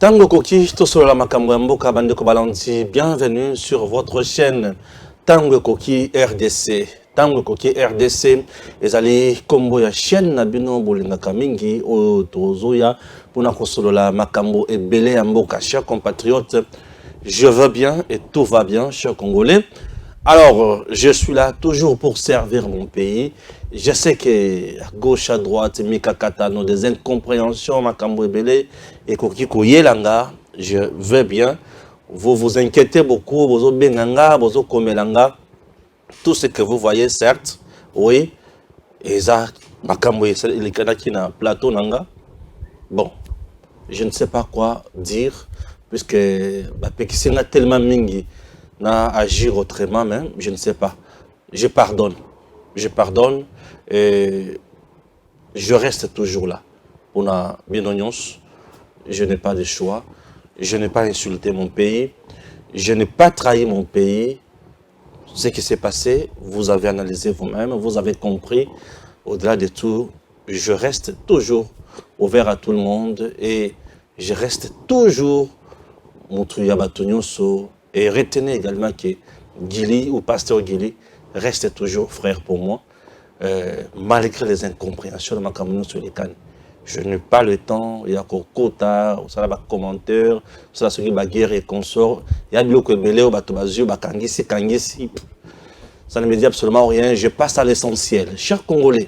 Tango Koki, tout sur la Makambo, Kabande Kobalanti, bienvenue sur votre chaîne Tango Koki RDC. Tango Koki RDC, et allez, combo ya chaîne Nabino Bolinga Kamingi, au Tozoya, pour la Makambo et Belé Amboka, chers compatriotes. Je veux bien et tout va bien, chers Congolais. Alors, je suis là toujours pour servir mon pays. Je sais que à gauche, à droite, Mika Katano, des incompréhensions, Makambo Ebele, et Kokiko Yelanga, je vais bien. Vous vous inquiétez beaucoup, vous Benganga, vous Komelanga, tout ce que vous voyez, certes, oui, et ça, Makambo Ebele, qui na plateau Nanga. Bon, je ne sais pas quoi dire, puisque Pekisenga tellement mingi. Agir autrement même, je ne sais pas. Je pardonne et je reste toujours là. On a bien oignons, je n'ai pas de choix, je n'ai pas insulté mon pays, je n'ai pas trahi mon pays. Ce qui s'est passé, vous avez analysé vous-même, vous avez compris. Au-delà de tout, je reste toujours ouvert à tout le monde et je reste toujours Moutouya Batonyoso. Et retenez également que Gili ou Pasteur Gili reste toujours frère pour moi, malgré les incompréhensions de ma communauté sur les cannes. Je n'ai pas le temps, il y a quota, il y a des commentaires, il y a des guerres et consorts, il y a des belé, kangisi. Ça ne me dit absolument rien, je passe à l'essentiel. Chers Congolais,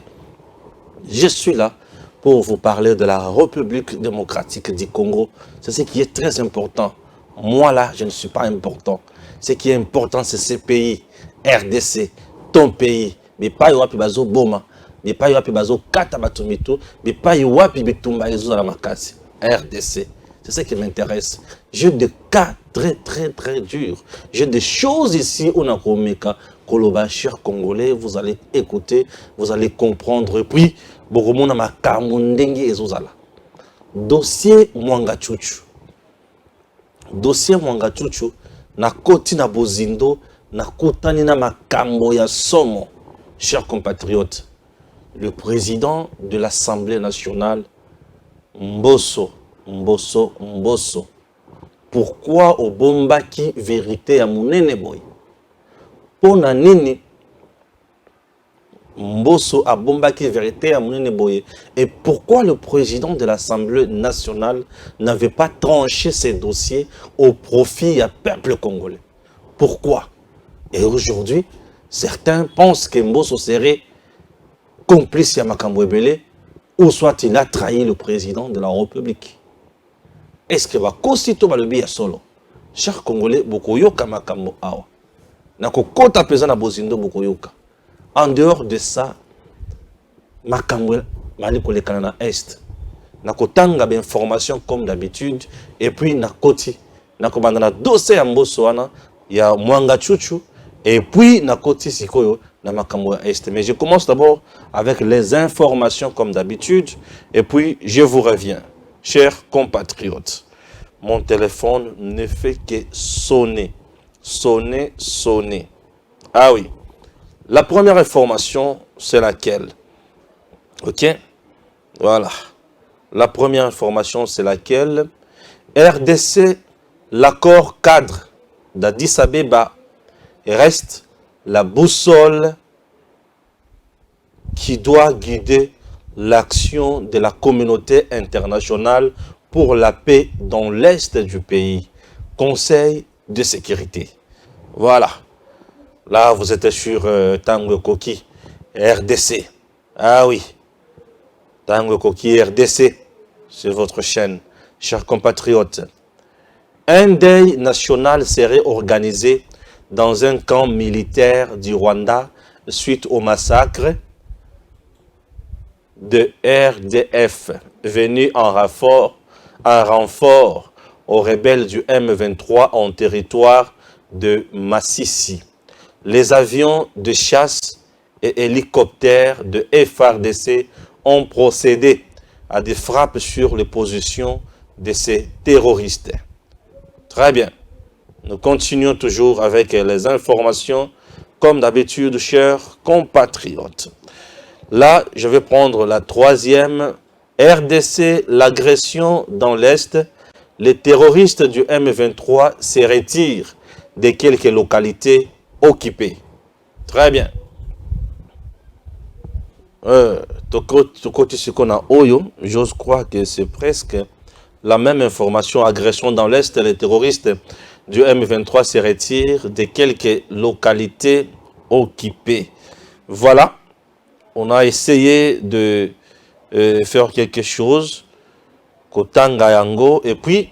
je suis là pour vous parler de la République démocratique du Congo. C'est ce qui est très important. Moi là, je ne suis pas important. Ce qui est important, c'est ce pays, RDC, ton pays. Mais pas Yoapi Bazo Boma, mais pas Yoapi Bazo Katabatumito, mais pas Yoapi Betumba Makasi. RDC. C'est ce qui m'intéresse. J'ai des cas très durs. J'ai des choses ici au Nakomeka, Koloba, chers Congolais, vous allez écouter, vous allez comprendre. Et puis, Boromona Makamundengi Ezozala. Dossier Mwanga Chuchu. Dossier Mwanga Chuchu, na koti na bozindo, na kotani na makambo ya somo. Chers compatriotes, le président de l'Assemblée nationale, Mbosso. Pourquoi au bombaki vérité à Mounene Boy? Pona nini Mbosso a bombaki vérité à Mounene Boy? Et pourquoi le président de l'Assemblée nationale n'avait pas tranché ces dossiers au profit du peuple congolais? Pourquoi? Et aujourd'hui, certains pensent que Mbosso serait complice à Makambo Ebele, ou soit il a trahi le président de la République. Est-ce que va constituer le biais solo? Chers Congolais, beaucoup yoka Makambo awa. Nako kota pesa na bozindo beaucoup yoka. En dehors de ça, Makambo mali kolekana na est. Nako tanga ben information comme d'habitude et puis nakoti nako bandana dossier ya Mbosso wana ya Mwanga Chuchu et puis nakoti sikoyo na Makambo est. Mais je commence d'abord avec les informations comme d'habitude et puis je vous reviens. Chers compatriotes, mon téléphone ne fait que sonner. Sonner. Ah oui. La première information, c'est laquelle? Ok? Voilà. La première information, c'est laquelle? RDC, l'accord cadre d'Addis Abeba reste la boussole qui doit guider l'action de la communauté internationale pour la paix dans l'est du pays. Conseil de sécurité. Voilà. Là, vous êtes sur Tango Koki, RDC. Ah oui. Tango Koki, RDC. C'est votre chaîne. Chers compatriotes. Un deuil national serait organisé dans un camp militaire du Rwanda suite au massacre de RDF venu en renfort aux rebelles du M23 en territoire de Massissi. Les avions de chasse et hélicoptères de FARDC ont procédé à des frappes sur les positions de ces terroristes. Très bien. Nous continuons toujours avec les informations, comme d'habitude, chers compatriotes. Là, je vais prendre la troisième. RDC, l'agression dans l'Est. les terroristes du M23 se retirent de quelques localités occupées. Très bien. J'ose croire que c'est presque la même information. Agression dans l'Est, les terroristes du M23 se retirent de quelques localités occupées. Voilà, on a essayé de faire quelque chose, Kotanga Yango, et puis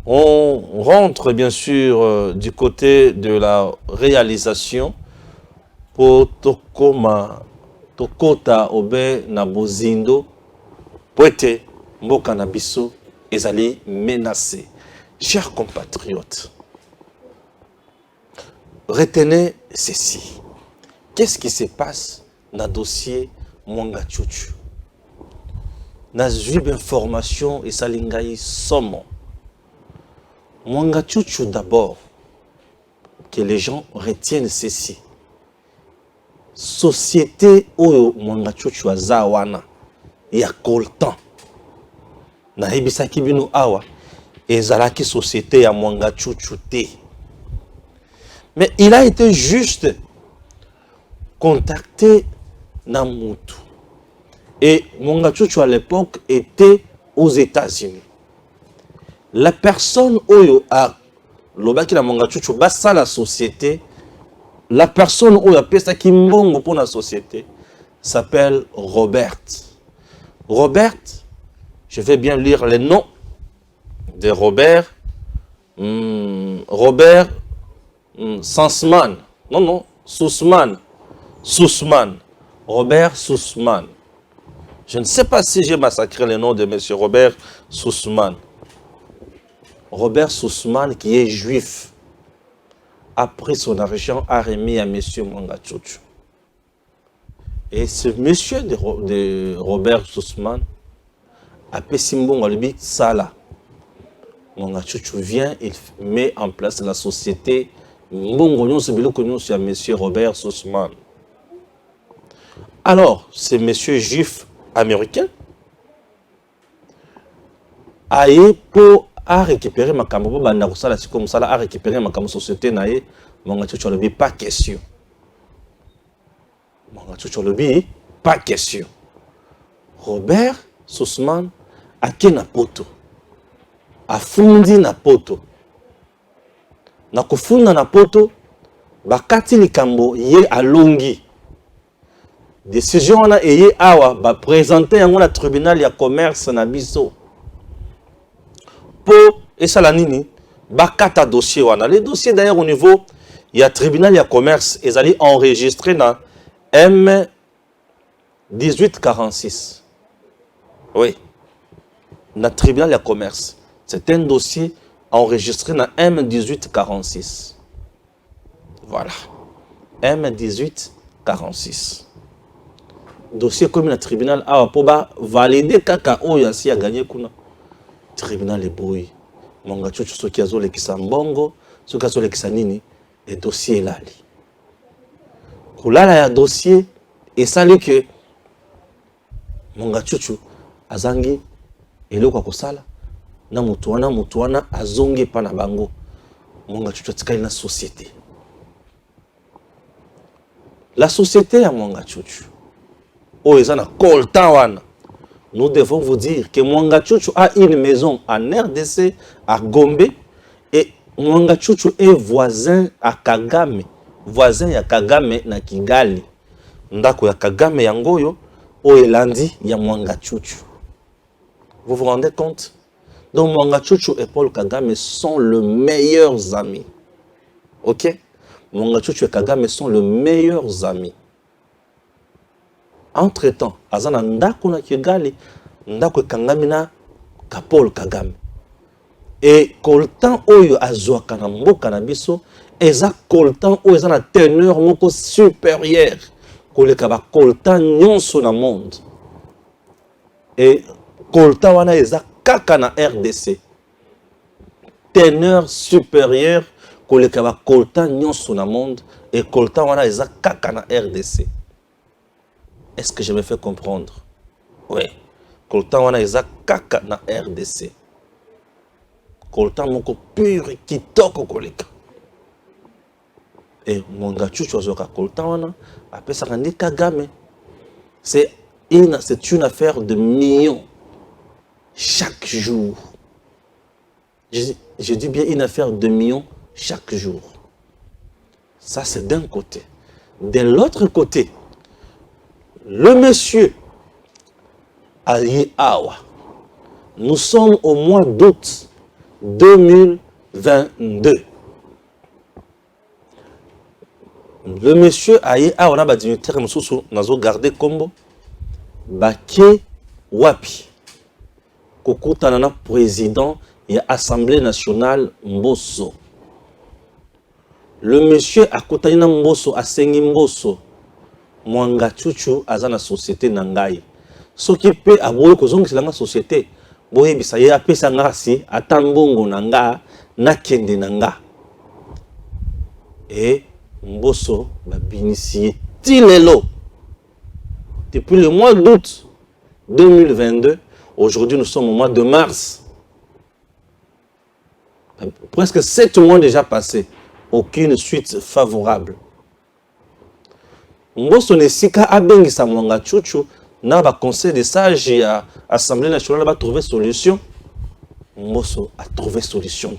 on rentre bien sûr du côté de la réalisation pour Tokota Obe Nabozindo, Poete Mboka Nabiso, ezali menacé. Chers compatriotes, retenez ceci. Qu'est-ce qui se passe dans le dossier Mwanga Tchouchou? Dans une information et salingaï somme. Mwanga Tchouchou d'abord, que les gens retiennent ceci. Société oyo Mwanga Tchouchou azawana ya koltan. Na ebisaki bino awa ezalaki société ya Mwanga Tchouchou te. Mais il a été juste contacté Namutu. Et Mwanga Tchouchou à l'époque était aux États-Unis. La personne oyo a lobaki na Mwanga Tchouchou basa la société, la personne oyo a pesa ki mbongo pour la société s'appelle Robert. Robert, je vais bien lire les noms de Robert. Robert Sansman. Non, Sussman. Robert Sussman. Je ne sais pas si j'ai massacré le nom de M. Robert Sussman. Robert Sussman, qui est juif, a pris son argent, a remis à M. Mwanga Tchouchou. Et ce monsieur de Robert Sussman a Pessimbon Albi Sala. Mwanga Tchouchou vient, il met en place la société Mbongo sur M. Robert Sussman. Alors, ce monsieur juif américain a récupéré ma caméra, a récupéré ma caméra société, Mwanga Tchouchou Albi, pas question. Mwanga Tchouchou Albi, pas question. Robert Sussman a na poto. A fundi na poto. Na kufunda na poto, bakati likambo ye alongi. Décision wana eye awa ba présenter yango na tribunal ya commerce na biso. Po esala nini bakata dossier wana. Les dossiers d'ailleurs au niveau ya tribunal ya commerce ezali enregistré na M 1846. Oui. Na tribunal ya commerce. C'est un dossier enregistré dans M1846. Voilà. M1846. Dossier comme le tribunal a pour valider kaka oyasi a gagné kuna. Tribunal est bouilli. Mwanga Tchouchou soki azole kisambongo, soki azole kisanini, et dossier là. Kulala ya dossier et ça lui que Mwanga Tchouchou azangi eloko kosala. Na mutuana azongi pa na bango. Mwanga Tchouchou tikali na société. La société ya Mwanga Tchouchou. Oh, ezana koltan wana. Nous devons vous dire que Mwanga Tchouchou a une maison en RDC, à Gombe, et Mwanga Tchouchou est voisin à Kagame. Voisin ya Kagame na Kigali. Ndako ya Kagame yangoyo, o elandi ya Mwanga Tchouchou. Vous vous rendez compte? Donc Mwanga Tchouchou et Paul Kagame sont les meilleurs amis. Ok? Mwanga Tchouchou et Kagame sont les meilleurs amis. Entre-temps, azana ndako na Kigali, ndako Kagame na Paul Kagame. Et koltan oyo azwaka na mboka na biso, eza koltan oyo eza na teneur moko supérieure koleka ba koltan nyonso na monde. Et koltan wana eza kaka na RDC. Teneur supérieure koleka ba koltan nyonso na monde, et koltan wana eza kaka na RDC. Est-ce que je me fais comprendre? Oui. Koltan wana eza kaka na RDC. coltan moko pur kitoko koleka. Et mon gars chuchu azoka coltan wana après ça rende Kagame. C'est une affaire de millions chaque jour. Je dis bien une affaire de millions chaque jour. Ça, c'est d'un côté. De l'autre côté, le monsieur Ali Awa, nous sommes au mois d'août 2022. Le monsieur Ali Awa, on a dit que nous avons gardé Combo. Baké Wapi. Kokutanana président et Assemblée nationale Mbosso. Le monsieur a Kotanina Mbosso a Sengi Mbosso. Mwanga Chuchu a la société Nangai. Ce qui peut avoir que la société. Boye bisaye a pesa ngasi atambongo nanga na kende nanga. Et Mbosso va bénéficier tilelo. Depuis le mois d'août 2022, aujourd'hui nous sommes au mois de mars. Presque 7 mois déjà passés, aucune suite favorable. Mbosso Nesika Abengisa Mwanga Chuchu, n'a pas conseil de sages et à l'Assemblée nationale va trouver solution. Mbosso a trouvé solution.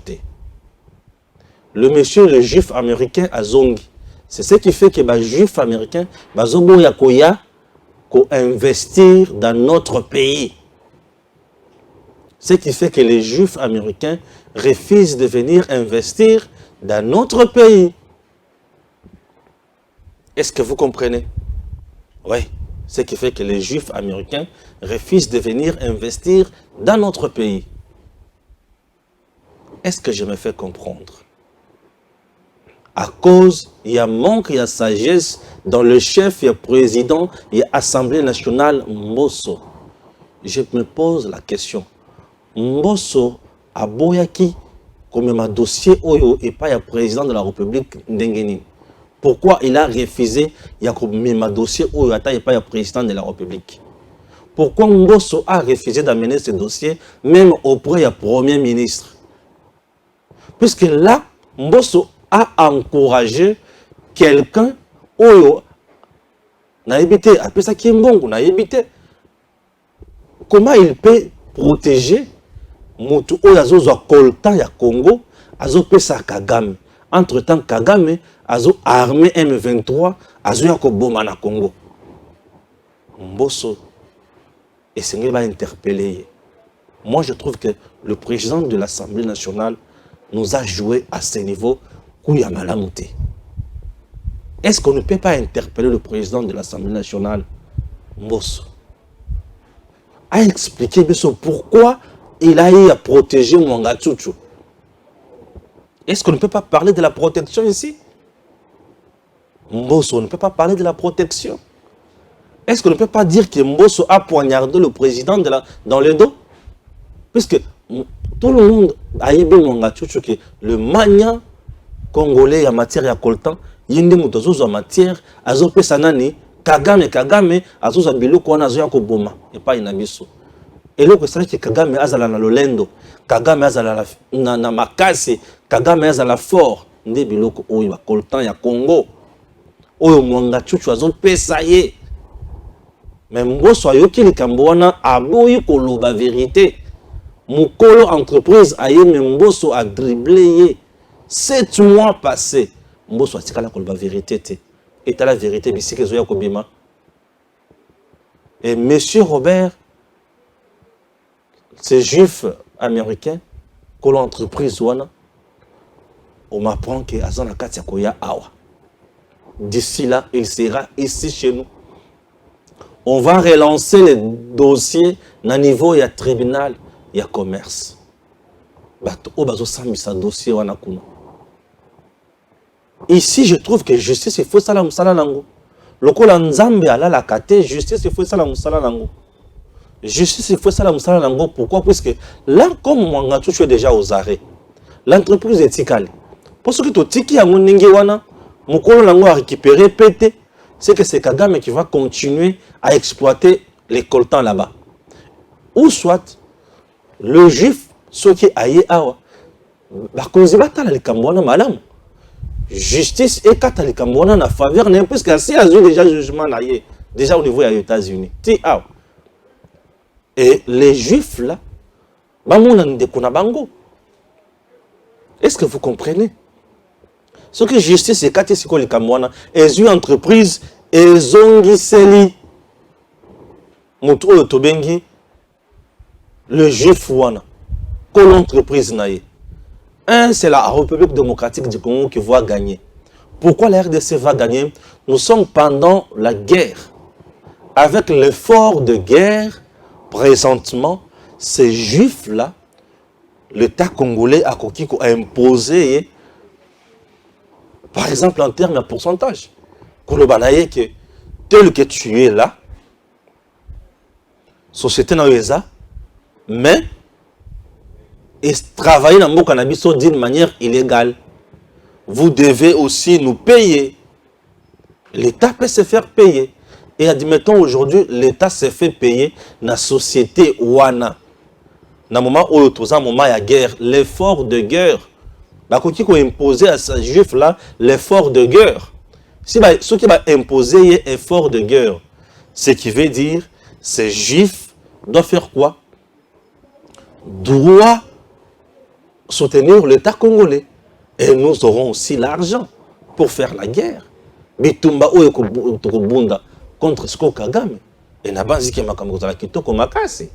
Le monsieur, le juif américain, a zongi. C'est ce qui fait que les juifs américains, Bazobo Yakoya, investir dans notre pays. Ce qui fait que les juifs américains refusent de venir investir dans notre pays. Est-ce que vous comprenez? Oui. Ce qui fait que les juifs américains refusent de venir investir dans notre pays. Est-ce que je me fais comprendre? À cause, il y a manque, il y a sagesse dans le chef, il y a président, il y a Assemblée nationale Mbosso. Je me pose la question. Mbosso a boyaki comme un dossier Oyo et pas le président de la République Ndengeni. Pourquoi il a refusé il y a comme un dossier Oyo et pas le président de la République? Pourquoi Mbosso a refusé d'amener ce dossier même auprès du Premier ministre? Puisque là, Mbosso a encouragé quelqu'un Oyo n'a évité, après ça qui est bon, n'a évité. Comment il peut protéger Moutou Oyo a coltan ya Congo, azo pesa Kagame. Entre-temps, Kagame azo armé M23, azo yako boma na Congo. Mbosso et Sengue va interpeller. Moi, je trouve que le président de l'Assemblée nationale nous a joué à ce niveau. Est-ce qu'on ne peut pas interpeller le président de l'Assemblée nationale, Mbosso, à expliquer pourquoi il a eu à protéger Mwanga Chuchu? Est-ce qu'on ne peut pas parler de la protection ici? Mbosso, on ne peut pas parler de la protection. Est-ce qu'on ne peut pas dire que Mbosso a poignardé le président dans le dos? Puisque tout le monde a eu Mwanga Chuchu que le mania Congolais en matière ya coltan, yindi mutozo en matière, azo pesa nani, Kagame, azo biloko wana azo yako boma, et pas inabiso. Et là, c'est que Kagame azala na lolendo, Kagame azala na makasi, Kagame azala fort, nde biloko oyo ba coltan ya Congo. Oyo Mwanga Chuchu azo pesa ye. Mais Mbosso ayoki likambo wana aboyi koloba vérité. Mukolo entreprise aye Mbosso a dribblé ye. 7 mois passés, Mbosso a dit la vérité. Et la vérité, et monsieur Robert, ce juif américain, que l'entreprise, on m'apprend que Azana Katia Koya Awa. D'ici là, il sera ici chez nous. On va relancer les dossiers à niveau, il y a tribunal, il y a commerce. Ici, je trouve que justice, il faut ça la nango. Lokola nzambe ala la kate, justice, il faut ça la nango. Justice, il faut ça la nango. Pourquoi? Puisque là, comme Mwanga Chuchu est déjà aux arrêts, l'entreprise est tikale. Pour ce que tu tiki à mon wana, Mukolo nango a récupéré, pété, c'est que c'est Kagame qui va continuer à exploiter les coltans là-bas. Ou soit, le juif, ce qui est aïe awa, bakonzi batala likambo wana malamu. Justice et kata likambo wana na faveur na puisque si a déjà jugement na ye déjà au niveau des États-Unis. Et les juifs là bamona ndeko na bango. Est-ce que vous comprenez? Ce que justice et kata siko likambo wana ezu entreprise ezongiseli moto oyo tobengi le juif wana ko l'entreprise na ye. Un, c'est la République démocratique du Congo qui va gagner. Pourquoi la RDC va gagner? Nous sommes pendant la guerre. Avec l'effort de guerre, présentement, ces juifs-là, l'État congolais a imposé, par exemple, en termes de pourcentage. Kolobanaye que tel que tu es là, société na USA, mais et travailler dans le cannabis d'une manière illégale. Vous devez aussi nous payer. L'État peut se faire payer. Et admettons aujourd'hui, l'État se fait payer dans la société Wana. Dans le moment où il y a un guerre, l'effort de guerre, il faut imposer à ces juifs-là l'effort de guerre. Si ce qui va imposer l'effort de guerre, ce qui veut dire ces juifs doivent faire quoi? Droit soutenir l'État congolais. Et nous aurons aussi l'argent pour faire la guerre. Bitumba oyo bunda contre Sko Kagame. Et nabanzi ki makambo za kitoko makasi.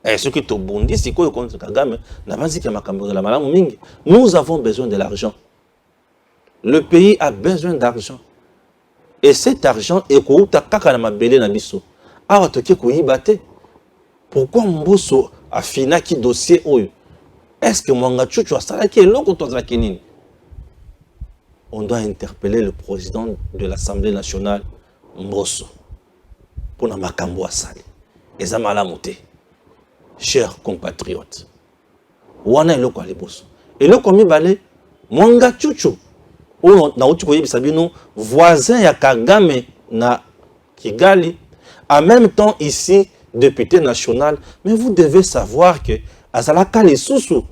Et ce qui te bundi siko contre Kagame, nabanzi ki makambo za malamu mingi. Nous avons besoin de l'argent. Le pays a besoin d'argent. Et cet argent est kouta kaka na mabele na biso. Awa toke ko yibate. Pourquoi mboso afina ki dossier oyo? Est-ce que Mwanga Tchouchou a salaki et l'autre la Kénine? On doit interpeller le président de l'Assemblée nationale, Mbosso, pour na makambo asali. Ezamala moté, chers compatriotes. Wana eloko aliboso. Eloko mibale, Mwanga Tchouchou, ou na uti koyebi sabino, voisin ya Kagame na Kigali, en même temps ici, député national, mais vous devez savoir que Azalaka les sous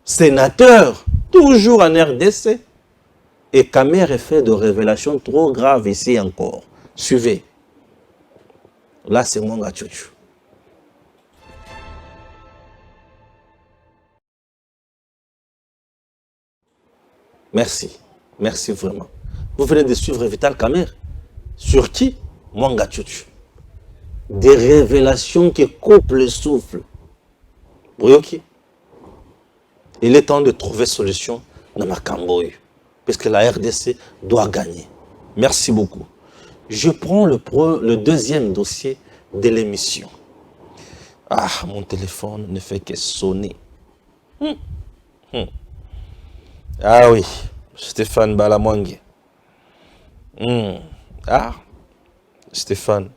sénateur, toujours en RDC. Et Kamer fait de révélations trop graves ici encore. Suivez. Là, c'est Mwanga Tchouchou. Merci. Merci vraiment. Vous venez de suivre Vital Kamer. Sur qui? Mwanga Tchouchou. Des révélations qui coupent le souffle. Boyoki. Il est temps de trouver solution dans ma Camboye. Puisque la RDC doit gagner. Merci beaucoup. Je prends le deuxième dossier de l'émission. Ah, mon téléphone ne fait que sonner. Ah oui, Stéphane Balamwangue. Ah, Stéphane.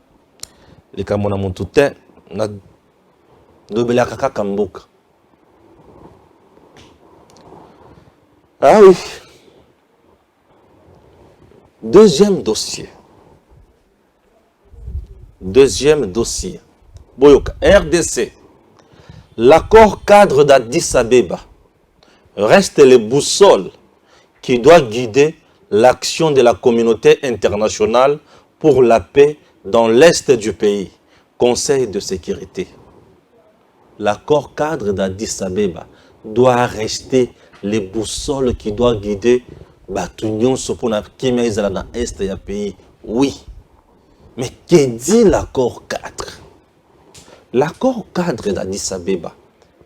Les Kamona Montouté, na Dobela Kaka Kamboka. Ah oui. Deuxième dossier. Boyoka, RDC. L'accord cadre d'Addis Abeba reste les boussoles qui doit guider l'action de la communauté internationale pour la paix dans l'est du pays. Conseil de sécurité. L'accord cadre d'Addis Abeba doit rester les boussoles qui doivent guider Batunion Sopona Kimezala dans l'est du pays. Oui. Mais que dit l'accord cadre? L'accord cadre d'Addis Abeba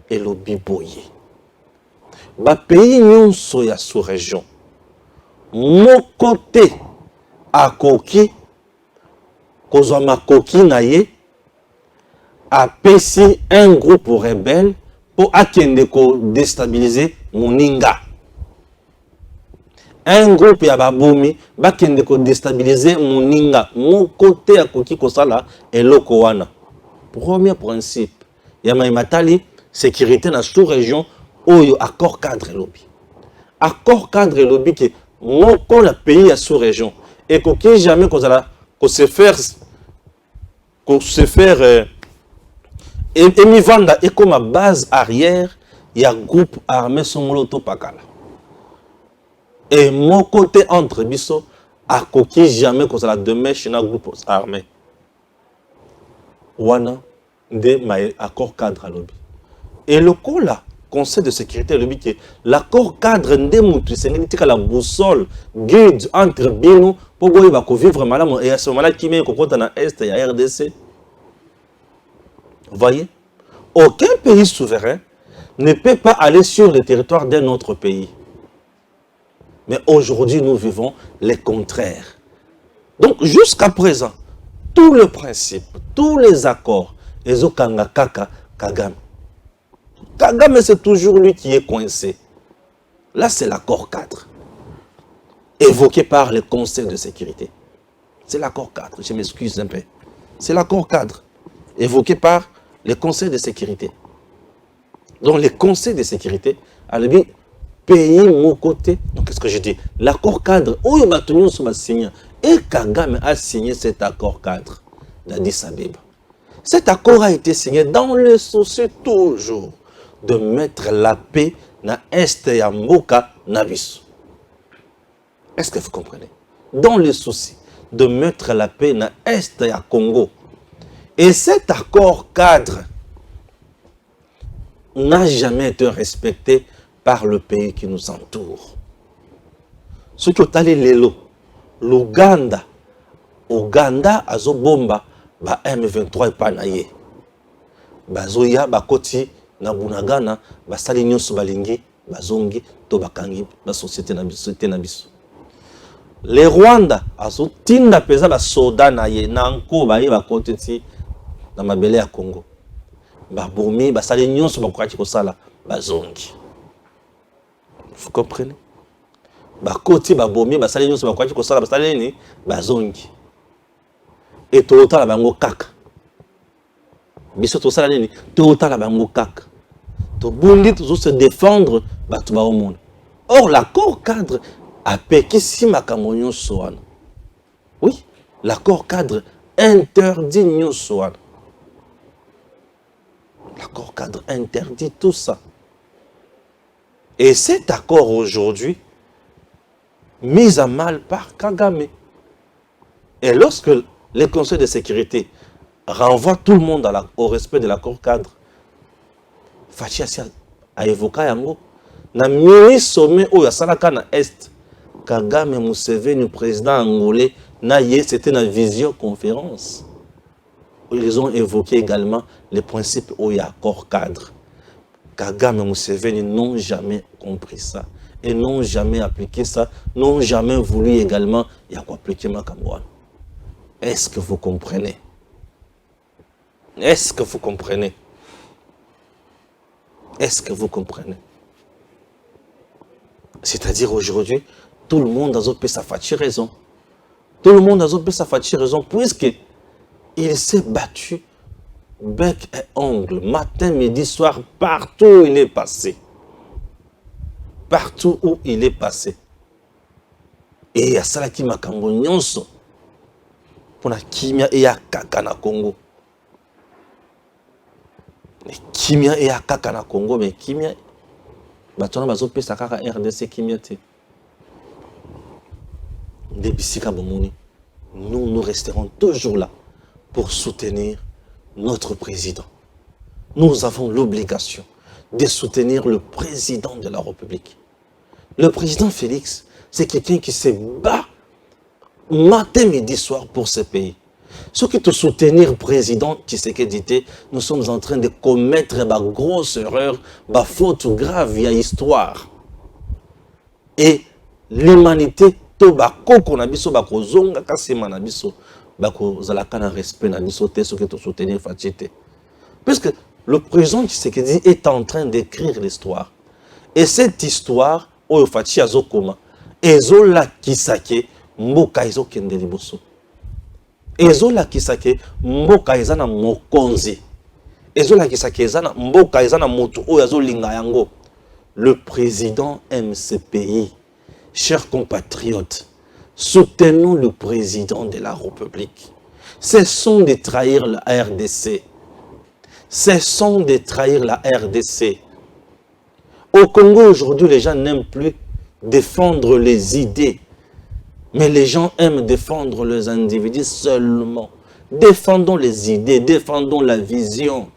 est le biboye. Ba pays nyonso ya sous-région. Mon côté à Koki, kozwa makoki na ye, a pesi un groupe rebelle pour akende ko déstabiliser Moninga. Un groupe ya babomi bakende ko déstabiliser Moninga. Mon côté à Koki kosala eloko wana. Premier principe, yama imatali sécurité na sous-région oyo accord cadre lobby. Accord cadre lobby que moko la pays à sous-région et koki jamais kozala ko se faire et mi vanda et comme base arrière il y a groupe armé Somoloto Pakala. Et mon côté entre biso, à coquille jamais que ça la demain chez un groupe armé. Wana, de ma accord cadre à lobby. Et le coup là, Conseil de sécurité, lobby qui l'accord cadre de moutou, c'est la boussole, guide entre Bino, pour vivre malade, et à ce moment-là, qui met dans l'Est et à RDC. Vous voyez? Aucun pays souverain ne peut pas aller sur le territoire d'un autre pays. Mais aujourd'hui, nous vivons les contraires. Donc, jusqu'à présent, tout le principe, tous les accords, Ezokanga Kaka Kagame. Kagame, c'est toujours lui qui est coincé. Là, c'est l'accord 4, évoqué par le Conseil de sécurité. C'est l'accord 4, je m'excuse un peu. C'est l'accord 4, évoqué par le Conseil de sécurité. Donc, le Conseil de sécurité a le but pays mon côté. Donc, qu'est-ce que je dis? L'accord cadre, où il va tenir sur ma signe. Et Kagame a signé cet accord cadre d'Addis Abeba. Cet accord a été signé dans le souci toujours de mettre la paix dans l'Est et à Mboka Nabiso. Est-ce que vous comprenez? Dans le souci de mettre la paix dans l'Est et à Congo. Et cet accord cadre n'a jamais été respecté par le pays qui nous entoure. Ce qui est allé l'élo, l'Ouganda, Ouganda azobomba ba M23 epanaye. Bazoya bakoti na Bunagana basali nyonso balingi bazongi to bakangi ba société na biso. Le Rwanda azotinda peza ba soda na ye nanko ba ye bakoti ti na mabele ya Congo. Babomi basali nyonso bakoti kosala bazongi. Vous comprenez? Bakoti babomi basali nyonso bakoti kosala basali ni bazongi. Et tout la bango kaka. Biso to sala nini? Tout la bango kaka. To bundi to se défendre batu ba au monde. Or l'accord cadre a pekisi makambo nyonso wana. Oui, l'accord cadre interdit nyonso wana. L'accord cadre interdit tout ça. Et cet accord aujourd'hui mis à mal par Kagame. Et lorsque le Conseil de sécurité renvoie tout le monde au respect de l'accord cadre, Fachi a évoqué yango na mini sommet où yasalaka na Est, Kagame Museveni, président angolais, c'était une visioconférence. Ils ont évoqué également les principes où il y a accord cadre. Kagame Museveni n'ont jamais compris ça et n'ont jamais appliqué ça, n'ont jamais voulu également y appliquer Makamouane. Est-ce que vous comprenez? Est-ce que vous comprenez? Est-ce que vous comprenez? C'est-à-dire aujourd'hui, tout le monde a zopé sa fatigué raison. Tout le monde a zopé sa fatigué raison puisque il s'est battu bec et ongle, matin, midi, soir, partout où il est passé. Partout où il est passé. Et il y a ça qui m'a nyonso pour la kimia et ya kaka na Congo. Kimia et ya kaka na Congo, mais kimia, batona bazo pesa kaka RDC kimia te. Debisika bomoni, nous resterons toujours là pour soutenir notre président. Nous avons l'obligation de soutenir le président de la République. Le président Félix, c'est quelqu'un qui se bat matin, midi, soir pour ce pays. Ce qui te soutenir le président Tshisekedi, nous sommes en train de commettre une grosse erreur, une faute grave via l'histoire. Et l'humanité, tout bakoko na biso bakozonga kasema na biso bakozalaka na respect na biso te ce que te soutenir fatité. Puisque le président Tshisekedi est en train d'écrire l'histoire. Et cette histoire oyo fati azokoma ezolakisake mboka ezokende liboso. Ezolakisake mboka ezana mokonzi. Ezolakisake ezana mboka ezana moto oyo azolinga yango. Le président aime ce pays. Chers compatriotes, soutenons le président de la République. Cessons de trahir la RDC. Cessons de trahir la RDC. Au Congo, aujourd'hui, les gens n'aiment plus défendre les idées. Mais les gens aiment défendre les individus seulement. Défendons les idées, défendons la vision.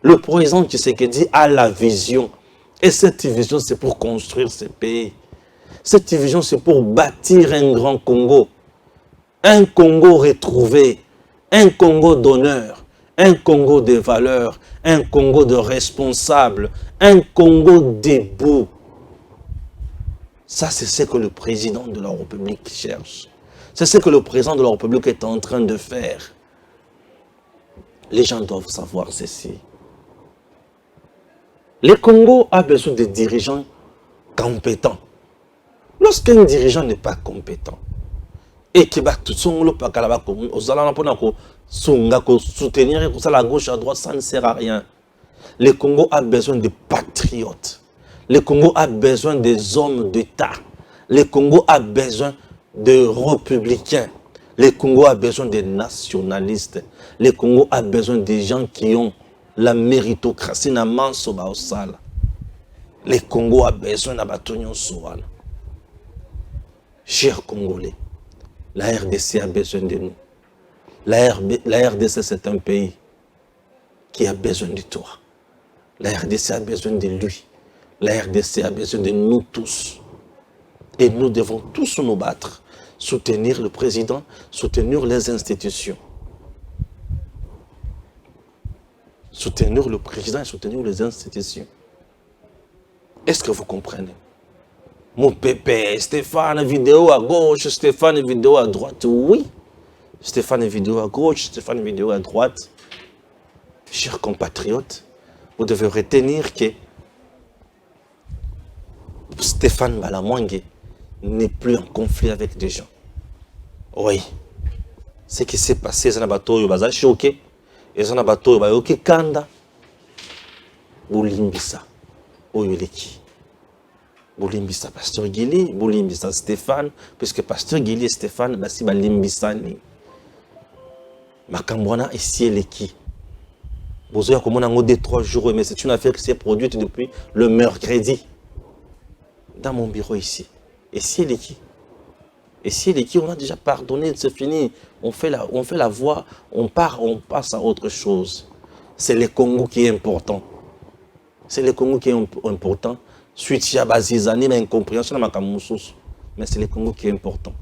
Le président Tshisekedi a la vision. Et cette vision, c'est pour construire ce pays. Cette vision, c'est pour bâtir un grand Congo. Un Congo retrouvé. Un Congo d'honneur. Un Congo de valeurs. Un Congo de responsables. Un Congo debout. Ça, c'est ce que le président de la République cherche. C'est ce que le président de la République est en train de faire. Les gens doivent savoir ceci. Le Congo a besoin de dirigeants compétents. Lorsqu'un dirigeant n'est pas compétent, et qui va tout son lot par soutenir la gauche à droite, ça ne sert à rien. Le Congo a besoin de patriotes. Le Congo a besoin des hommes d'État. Le Congo a besoin de républicains. Le Congo a besoin des nationalistes. Le Congo a besoin des gens qui ont la méritocratie. Le Congo a besoin d'Abatonyon Souane. Chers Congolais, la RDC a besoin de nous. La RDC, c'est un pays qui a besoin de toi. La RDC a besoin de lui. La RDC a besoin de nous tous. Et nous devons tous nous battre. Soutenir le président, soutenir les institutions. Soutenir le président et soutenir les institutions. Est-ce que vous comprenez? Mon pépé, Stéphane, vidéo à gauche, Stéphane, vidéo à droite. Oui. Stéphane, vidéo à gauche, Stéphane, vidéo à droite. Chers compatriotes, vous devez retenir que Stéphane Balamwangue n'est plus en conflit avec des gens. Oui. Ce qui s'est passé, c'est un bateau, il va choquer. Et c'est un bateau, il va choquer Kanda. Boulimbisa. Oyoleki. Boulimbisa, Pasteur Guili. Boulimbisa, Stéphane. Puisque Pasteur Guili et Stéphane, basi balimbisa ni. Makambwana et Sieleki. Vous avez comme on a 2-3 jours, mais c'est une affaire qui s'est produite depuis le mercredi. Dans mon bureau ici. Et si elle est qui? Et si elle est qui? On a déjà pardonné, c'est fini. On fait la voix, on passe à autre chose. C'est le Congo qui est important. C'est le Congo qui est important. Suite à Bazizani, mais incompréhension, mais c'est le Congo qui est important.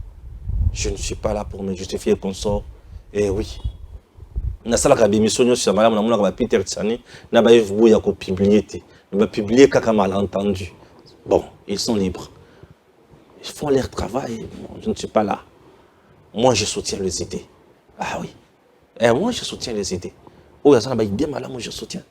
Je ne suis pas là pour me justifier qu'on sort. Et oui. Na sala ka bémission sur madame na mona Peter Tsani na ba yvu ya ko publier na ba publier kaka malentendu. Bon, ils sont libres. Ils font leur travail. Je ne suis pas là. Moi, je soutiens les idées. Ah oui. Et moi, je soutiens les idées. Oh, moi, je soutiens.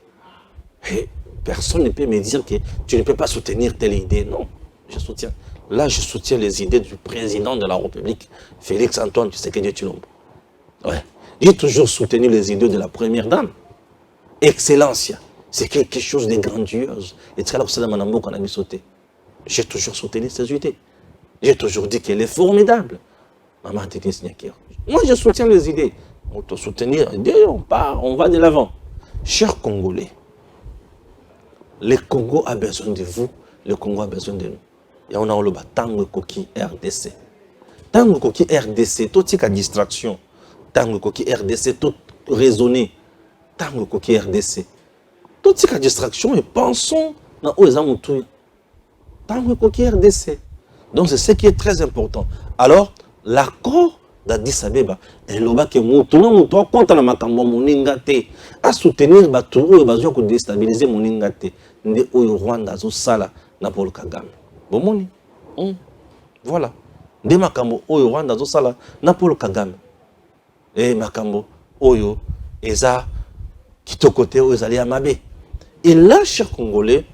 Et personne ne peut me dire que tu ne peux pas soutenir telle idée. Non, je soutiens. Là, je soutiens les idées du président de la République, Félix Antoine Tshisekedi Tshilombo. Ouais. J'ai toujours soutenu les idées de la première dame. Excellence. C'est quelque chose de grandiose. Et c'est là que c'est mon qu'on a mis sauter. J'ai toujours soutenu ces idées. J'ai toujours dit qu'elle est formidable. Maman Tétis Nyakir. Moi, je soutiens les idées. On doit soutenir les idées, on va de l'avant. Chers Congolais, le Congo a besoin de vous, le Congo a besoin de nous. Et on a le Tango Koki RDC. Tango Koki RDC, tout est à distraction. Tango Koki RDC, tout raisonner. Tango Koki RDC. Tout est à distraction et pensons dans les amoutouilles. Tango Koki RDC. Donc c'est ce qui est très important. Alors, l'accord d'Addis Abeba, et l'oba que moutouna contre la makambo moningate, à soutenir Baturu et Bazou pour déstabiliser moningate, de Oyo Rwanda zo sala na Paul Kagame. Bomoni. Voilà. De makambo Oyo Rwanda zo sala na Paul Kagame. Et makambo Oyo eza kitokote Oyo zali amabe. Et là, chers Congolais,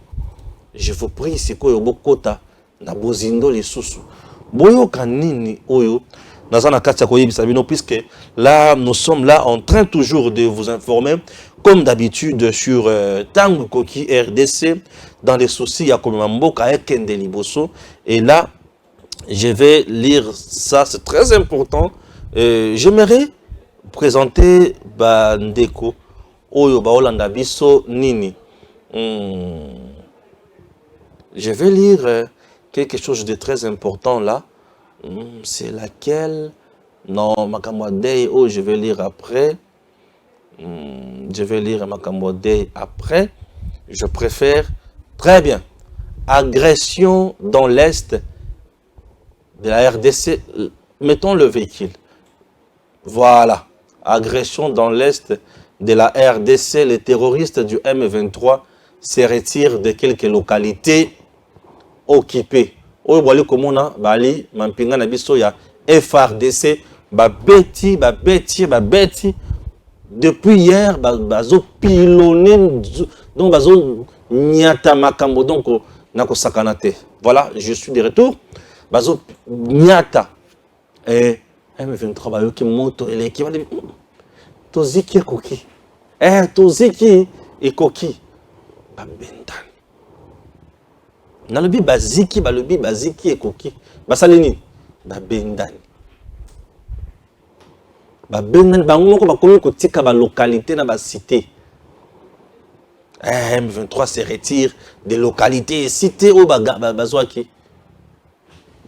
je vous prie, c'est quoi Yobokota na bozindo les sous. Boyo kanini Oyo. Puisque là, nous sommes là en train toujours de vous informer, comme d'habitude, sur Tango Koki RDC, dans les soucis, il y a comme Mboka et Kende Liboso. Et là, je vais lire ça, c'est très important. J'aimerais présenter Bandeko, Oyo Baolanda Biso Nini. Je vais lire quelque chose de très important là. C'est laquelle? Non, Makambo Day, oh, je vais lire après. Je vais lire Makambo Day après. Je préfère. Très bien. Agression dans l'Est de la RDC. Mettons le véhicule. Voilà. Agression dans l'Est de la RDC. Les terroristes du M23 se retirent de quelques localités occupées. Oyo bwali komona bali mampinga na biso ya FRDC babeti depuis hier bazo pilonner donc bazo nyata makambo donc nako sakana te. Voilà, je suis de retour. Bazo nyata et M23 bayoki moto eleki ba toziki ekoki. Toziki ekoki babendan. Nalobi baziki balobi baziki ekoki. Basali nini? Babendani. Babendani bango moko bakomi kotika ba localité na ba cité. M23 se retire des localités et cités au bazwaki.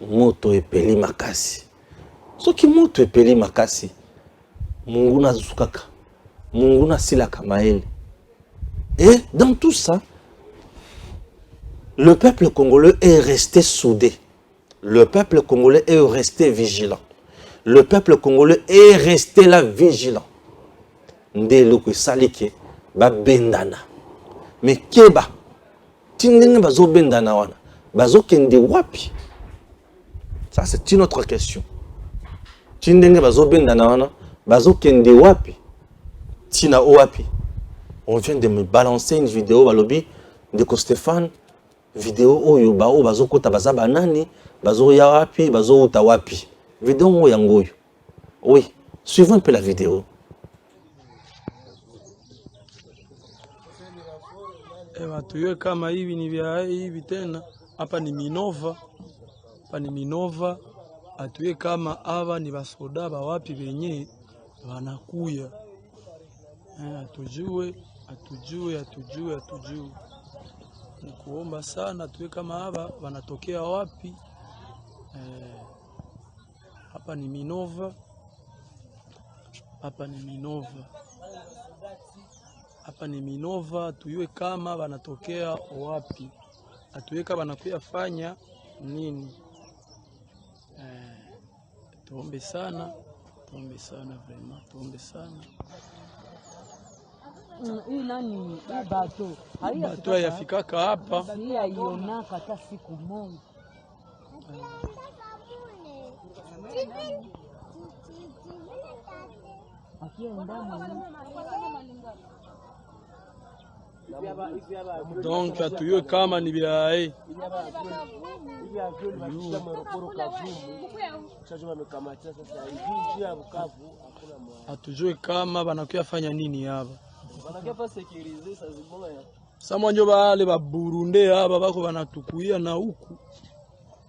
Moto epeli makasi. Soki moto epeli makasi. Mungu na zukaka. Mungu na silaka maele. Et dans tout ça, le peuple congolais est resté soudé. Le peuple congolais est resté vigilant. Le peuple congolais est resté là vigilant. Ndeloko salike ba bendana. Mais keba tindenge bazo bendana wana. Bazo kende wapi? Ça c'est une autre question. Tindenge bazo bendana wana, bazo kende wapi? Tina wapi? On vient de me balancer une vidéo balobi de Stéphane. Vidéo oyo bao bazo kota baza banani, bazo ya wapi, bazo uta wapi. Vidéo mo yangoyo. Oui, suivons un peu la vidéo. Tuwe kama hivi ni vya hivi tena. Hapa ni Minova. Hapa ni Minova. Atuwe kama ava ni basoda ba wapi venye wanakuya. Atujue. Nikuomba sana tuwe kama hapa wanatokea wapi. Hapa ni Minova. Hapa ni Minova, tuwe kama wanatokea wapi. Atuwe kama wanakuya fanya nini. Tuombe sana vraiment, tuombe sana. Hii nani bato? Bato yafikaka hapa. Hii haionaka hata siku moja. Donc atuwe kama ni vya atujue kama banakuya fanya nini hapa. Sama njo bale ba Burundi hapa bako banatukuia na huku.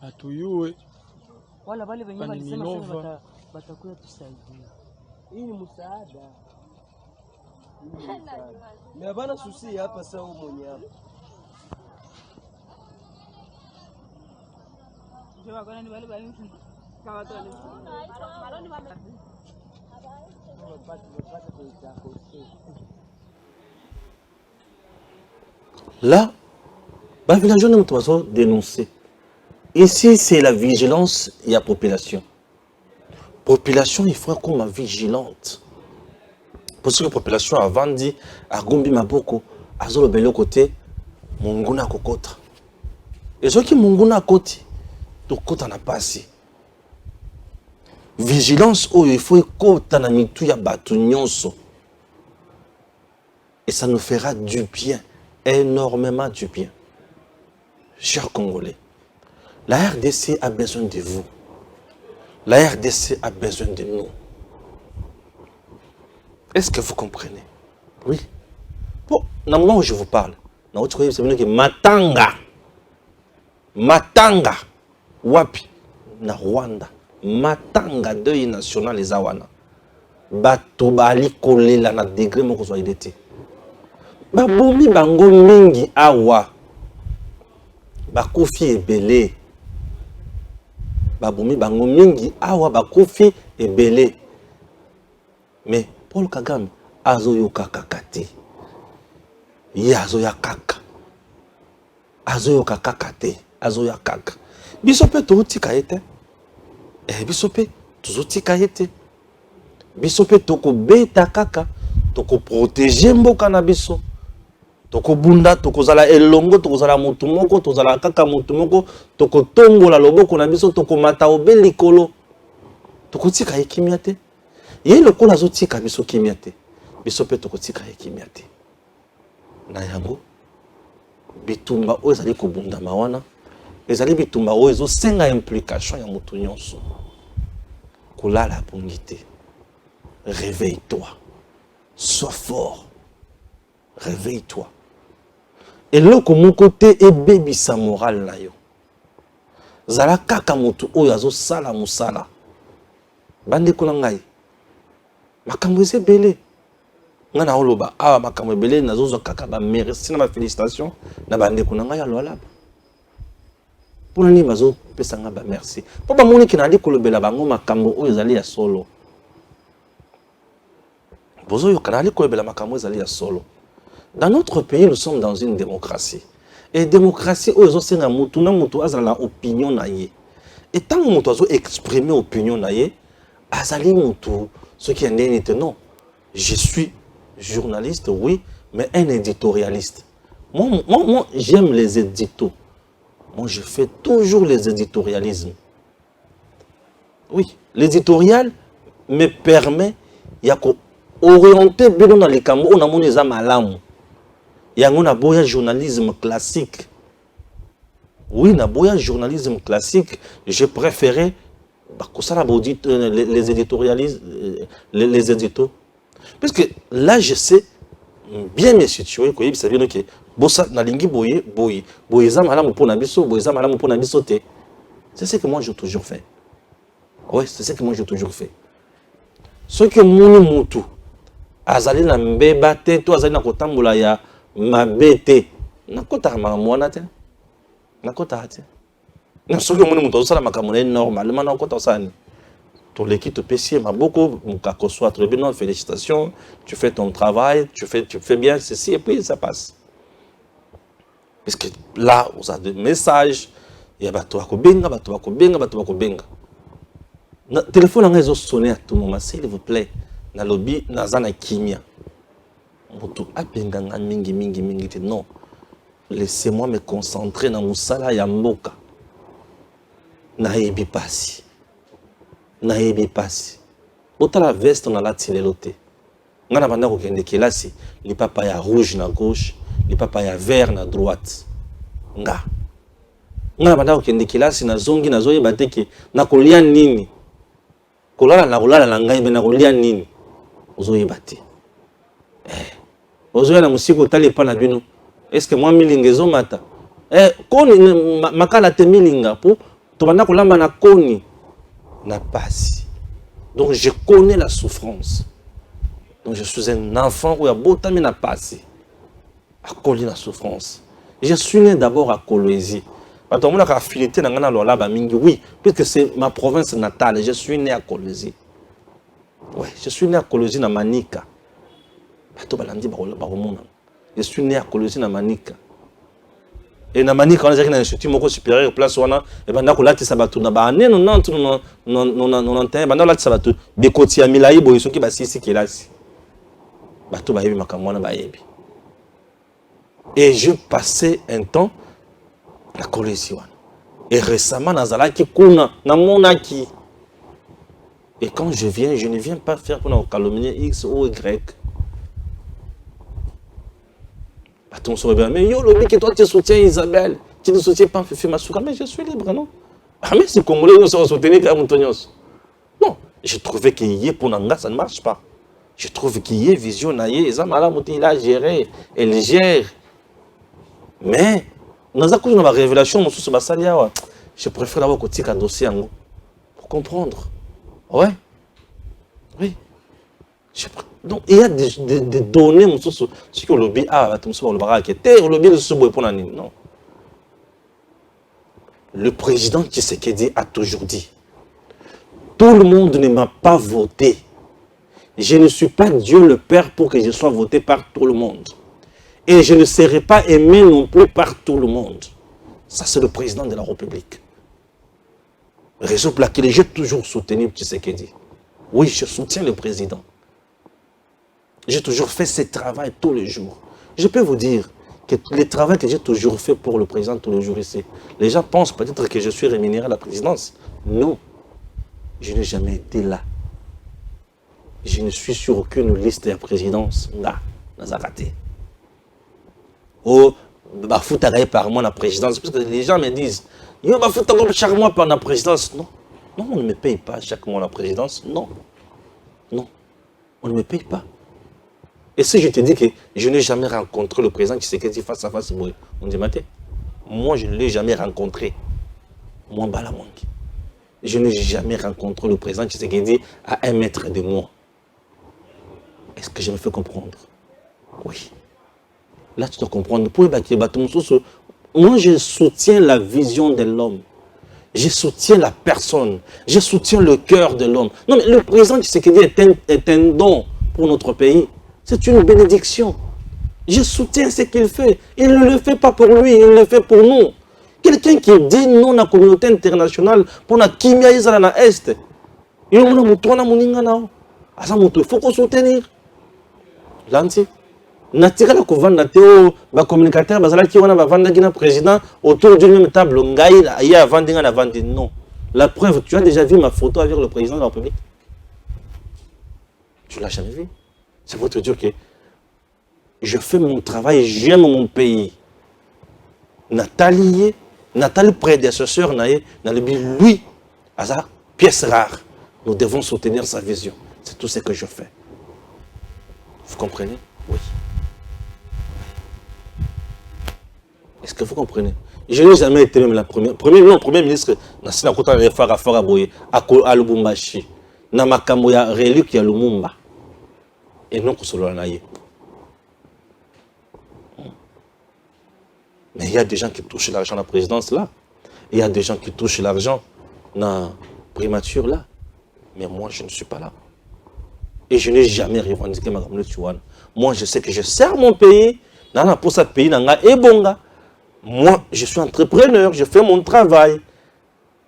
Atuyue. Wala bale wenyewe walisema batakuya tusaidia. Hii ni msaada. Na bana susi hapa sawa mwenye hapa. Jewa kwa nani wale bale kwa watu wale. Baroni wame. Là, les villageois ne sont pas dénoncés. Ici, c'est la vigilance et la population. Population, il faut qu'on soit vigilante. Parce que la population avant dit, à Gombi Maboko, à Zolo Belo côté, Munguna Kokota. Et ceux qui Munguna côté, tout côté n'a pas assez. Vigilance, oh, il faut qu'on ait mis tout ya batunyonso. Et ça nous fera du bien, énormément du bien. Chers Congolais, la RDC a besoin de vous. La RDC a besoin de nous. Est-ce que vous comprenez? Oui. Bon, dans le moment où je vous parle, dans votre c'est venu que Matanga, Wapi, na Rwanda, Matanga deuil national les Awana. Bato bali kolela na degré moko so idete. Babomi bango mingi awa. bakufi ebele. Babomi bango mingi awa bakufi ebele. Mais Paul Kagame azoyoka kaka te. Ye azoya kaka. Azoyoka kaka te. Azoya kaka. Biso pe totika ete. Biso pe tozotika ete. Biso pe toko beta kaka. Toko protéger mboka na biso. Toko bunda, toko zala elongo, toko zala mutu moko, toko zala kaka mutu moko, toko tongola loboko na biso, toko mata obe likolo. Toko tika ye kimia te. Ye lokola zo tika biso kimia te. Biso pe toko tika ye kimia te. Na yango bitumba oyo ezali kobunda mawana. Ezali bitumba oyo ezo senga implication ya mutu nyonso. Kolala pongi te. Réveille-toi. Sois fort. Réveille-toi. Et loko moko te ebebisa moral na yo. Zala kaka mutu oyo azo sala musala. Bande kona ngai. Makambo ezebele. Nga na oloba awa makambo ebele nazo kaka ba merci na ba félicitations na bande kona ngai alola. Pona ni bazo pesa nga ba merci. Po ba moni kinali kolobela bango makambo oyo ezali ya solo. Bozo yo kanali kolobela makambo ezali ya solo. Dans notre pays, nous sommes dans une démocratie. Et démocratie, ils ont sénat mutu na mutu azala opinion na ye. Et tant que mutu azo exprimer opinion na ye, azali mutu, ce qui est non. Je suis journaliste, oui, mais un éditorialiste. Moi j'aime les éditos. Moi, je fais toujours les éditorialismes. Oui, l'éditorial me permet d'orienter bien dans les cambos, on a mon examen. Il y a un boya journalisme classique. Oui, un boya journalisme classique, je préférais les éditorialistes, les éditos. Parce que là, je sais bien me situer, que ça veut dire que bossa na lingi boye, boyeza malamu pona biso, boyeza malamu pona biso te. C'est ce que moi j'ai toujours fait. Oui, c'est ce que moi j'ai toujours fait. Ce que mon mutu azali na mbeba te, to azali na kotambola ya mabete nakota mwana te nakota te na soki moni mutu osala makambo normalement nakota osani to l'équipe PC maboko mukako soit très bien, félicitations, tu fais ton travail, tu fais bien ceci et puis ça passe. Parce que là on a des messages, il y a bato bakobenga na téléphone nga ezo sonner à tout moment, s'il vous plaît na lobby na zana kimia. Mutu apenganga mingi te non. Laissez-moi me concentrer na musala ya mboka. Na yebi pasi. Ota la veste na lati lelo te. Nga na banda ko kende kelasi, li papa ya rouge na gauche, li papa ya vert na droite. Nga na banda ko kende kelasi na zongi na zoyeba te ke na kolia nini. Kolala na ngai be na kolia nini. Ozoyeba te. Ozoya na musiko tali pa na bino. Est-ce que moi milingezo mata? Koni makala te milinga po to banda kolamba na koni na pasi. Donc je connais la souffrance. Donc je suis un enfant où il y a beaucoup de pasi. À coller la souffrance. Je suis né d'abord à Kolwezi. Oui, puisque c'est ma province natale. Je suis né à Kolwezi. Oui, je suis né à Kolwezi na Manika. Je suis né à Kolwezi na Manika. Et na Manika, on a dit que l'institut moko supérieur place wana et banda ko lati sabatu na ba ne non banda lati sabatu be koti ya milai boy soki ba sisi kelasi. Bato ba yebi makamwana ba yebi. Et je passais un temps à Kolwezi wana. Et récemment nazalaki kuna na monaki. Et quand je viens, je ne viens pas faire pour nous calomnier X ou Y. Attends, mais yo, le que toi tu soutiens Isabelle, tu ne soutiens pas Fifi Masuka, mais je suis libre, non? Ah, mais c'est Congolais, nous sommes soutenus comme Antonios. Non, je trouvais qu'il y ait pour Nanga, ça ne marche pas. Je trouve qu'il y ait vision, il a géré, elle gère. Mais, dans la révélation, je préfère avoir un dossier pour comprendre. Ouais. Oui. Donc, il y a des données, ce que le lobby a, le lobby le sous pour non. Le président Tshisekedi a toujours dit, tout le monde ne m'a pas voté. Je ne suis pas Dieu le Père pour que je sois voté par tout le monde. Et je ne serai pas aimé non plus par tout le monde. Ça, c'est le président de la République. Raison pour laquelle j'ai toujours soutenu Tshisekedi. Oui, je soutiens le président. J'ai toujours fait ce travail tous les jours. Je peux vous dire que le travail que j'ai toujours fait pour le président tous les jours ici, les gens pensent peut-être que je suis rémunéré à la présidence. Non, je n'ai jamais été là. Je ne suis sur aucune liste de la présidence. Là, Nazarate. Oh, bah, foutaille par moi la présidence. Parce que les gens me disent, yo, bah, foutaille chaque mois par la présidence. Non, non, on ne me paye pas chaque mois la présidence. Non, non, on ne me paye pas. Et si je te dis que je n'ai jamais rencontré le président qui s'est dit face à face, on dit, Maté, moi je ne l'ai jamais rencontré. Moi, Balamongi. Je n'ai jamais rencontré le président qui s'est dit à 1 mètre de moi. Est-ce que je me fais comprendre? Oui. Là, tu dois comprendre. Moi, je soutiens la vision de l'homme. Je soutiens la personne. Je soutiens le cœur de l'homme. Non, mais le président Tshisekedi est un don pour notre pays. C'est une bénédiction. Je soutiens ce qu'il fait. Il ne le fait pas pour lui, il le fait pour nous. Quelqu'un qui dit non à la communauté internationale pour la kimia à l'Est. Il faut qu'on soutenir. Lanti. Natira la couvande Théo, le communicateur, qui on a vendu un président autour d'une même table, il y a vendu un avant. Non. La preuve, tu as déjà vu ma photo avec le président de la République? Tu ne l'as jamais vu? C'est pour te dire que je fais mon travail, j'aime mon pays. Nathalie prédécesseur, lui, à sa pièce rare, nous devons soutenir sa vision. C'est tout ce que je fais. Vous comprenez? Oui. Est-ce que vous comprenez? Je n'ai jamais été même la première. Premier ministre, Nassina Kota Refara Faraboye, à Lubumbashi, Namakamoya Relique à Lumumba. Et non que cela n'aille. Mais il y a des gens qui touchent l'argent de la présidence là. Il y a des gens qui touchent l'argent dans la primature là. Mais moi, je ne suis pas là. Et je n'ai jamais revendiqué ma gamme de Tchouane. Moi, je sais que je sers mon pays. Pour ce pays, et bonga. Moi, je suis entrepreneur, je fais mon travail.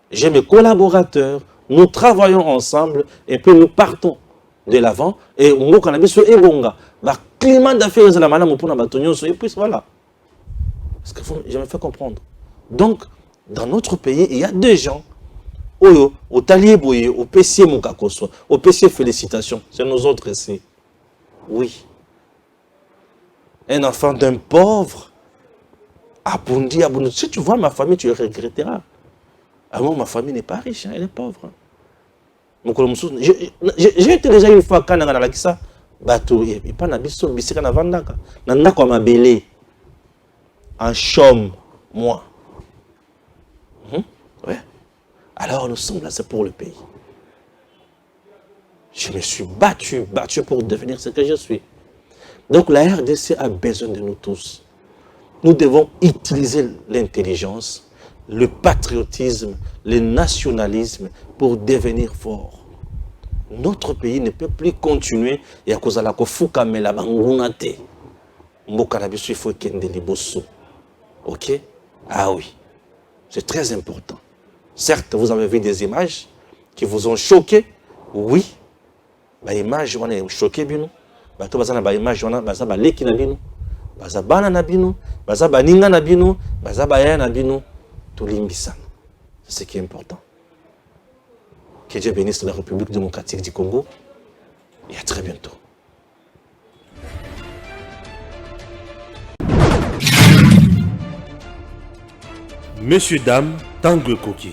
J'ai mes collaborateurs. Nous travaillons ensemble et puis nous partons de l'avant. Et on cannabis sur Ebonga. Le climat d'affaires est la madame pour la et puis voilà. Parce que je me fais comprendre. Donc, dans notre pays, il y a des gens au Talieboye, au PC Moukakoswa, au PC Félicitations. C'est nous autres ici. Oui. Un enfant d'un pauvre, abondi. Si tu vois ma famille, tu regretteras. Ah, moi, ma famille n'est pas riche, hein, elle est pauvre. J'ai été déjà une fois quand on a dit ça. Il n'y a pas de bisika na vandaka. Nandako à ma belé. En chôme, moi. Ouais. Alors nous sommes là, c'est pour le pays. Je me suis battu pour devenir ce que je suis. Donc la RDC a besoin de nous tous. Nous devons utiliser l'intelligence, le patriotisme, le nationalisme pour devenir fort. Notre pays ne peut plus continuer et à cause de la kofuka mais la bangunate. Mbokanabisu il faut kende liboso. Ok? Ah oui. C'est très important. Certes, vous avez vu des images qui vous ont choqué. Oui. Les images, on est choqué. Bato bazana ba image on a bazaba leki na bino bazabana na bino bazaba ninga na bino bazaba ya na bino tolimbisana. C'est ce qui est important. Que Dieu bénisse la République démocratique du Congo et à très bientôt. Messieurs, dames, Tanguy Koki.